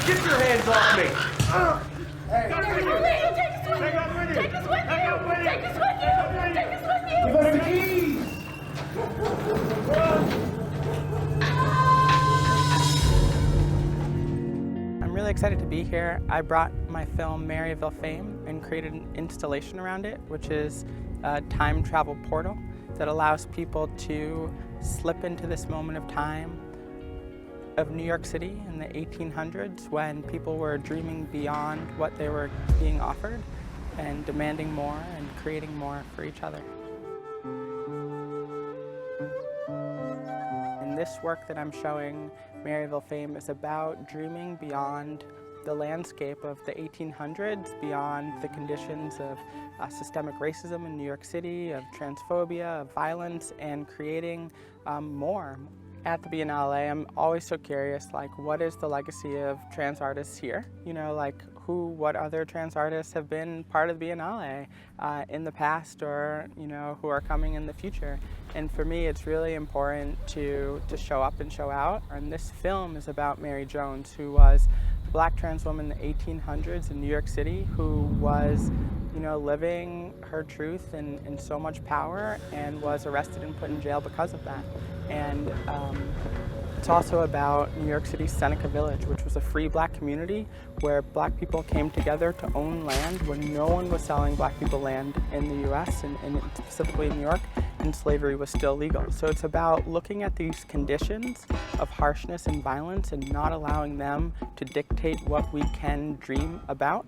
Get your hands off me! Hey. Take us with you! Take us with you! Take us with you! Take us with you! Give us the keys! I'm really excited to be here. I brought my film Maryville Fame and created an installation around it, which is a time travel portal that allows people to slip into this moment of time of New York City in the 1800s when people were dreaming beyond what they were being offered and demanding more and creating more for each other. And this work that I'm showing, Maryville Fame, is about dreaming beyond the landscape of the 1800s, beyond the conditions of systemic racism in New York City, of transphobia, of violence, and creating more. At the Biennale, I'm always so curious, like, what is the legacy of trans artists here? You know, like, what other trans artists have been part of the Biennale in the past, or, you know, who are coming in the future. And for me, it's really important to show up and show out. And this film is about Mary Jones, who was a Black trans woman in the 1800s in New York City, who was, you know, living her truth in so much power and was arrested and put in jail because of that. And it's also about New York City's Seneca Village, which was a free Black community where Black people came together to own land when no one was selling Black people land in the US and specifically in New York, and slavery was still legal. So it's about looking at these conditions of harshness and violence and not allowing them to dictate what we can dream about.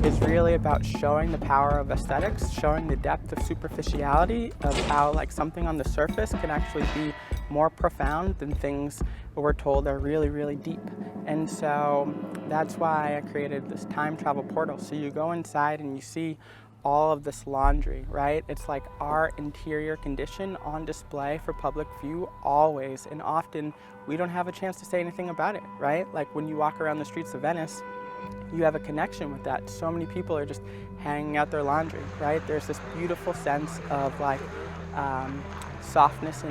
It's really about showing the power of aesthetics, showing the depth of superficiality of how, like, something on the surface can actually be more profound than things we're told are really, really deep. And so that's why I created this time travel portal. So you go inside and you see all of this laundry, right? It's like our interior condition on display for public view always, and often we don't have a chance to say anything about it, right? Like when you walk around the streets of Venice, you have a connection with that. So many people are just hanging out their laundry, right? There's this beautiful sense of like softness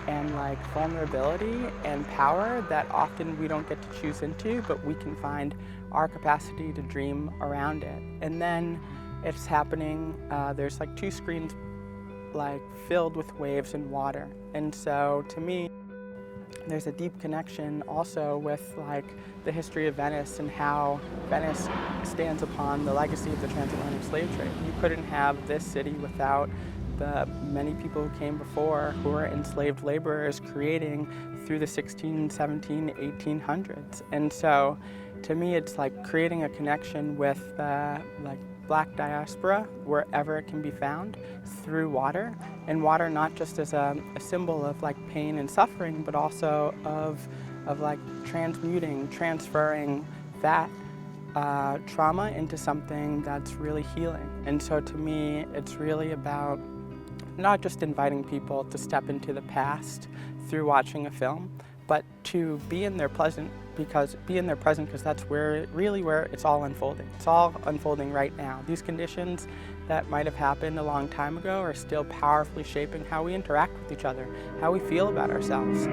and like vulnerability and power that often we don't get to choose into, but we can find our capacity to dream around it. And then it's happening, there's like 2 screens like filled with waves and water. And so to me, there's a deep connection also with like the history of Venice and how Venice stands upon the legacy of the transatlantic slave trade. You couldn't have this city without the many people who came before who were enslaved laborers creating through the 16, 17, 1800s. And so to me, it's like creating a connection with like Black diaspora wherever it can be found through water, and water not just as a symbol of like pain and suffering, but also of like transmuting, transferring that trauma into something that's really healing. And so to me, it's really about not just inviting people to step into the past through watching a film, but to be in their present because that's where it's all unfolding. It's all unfolding right now. These conditions that might have happened a long time ago are still powerfully shaping how we interact with each other, how we feel about ourselves.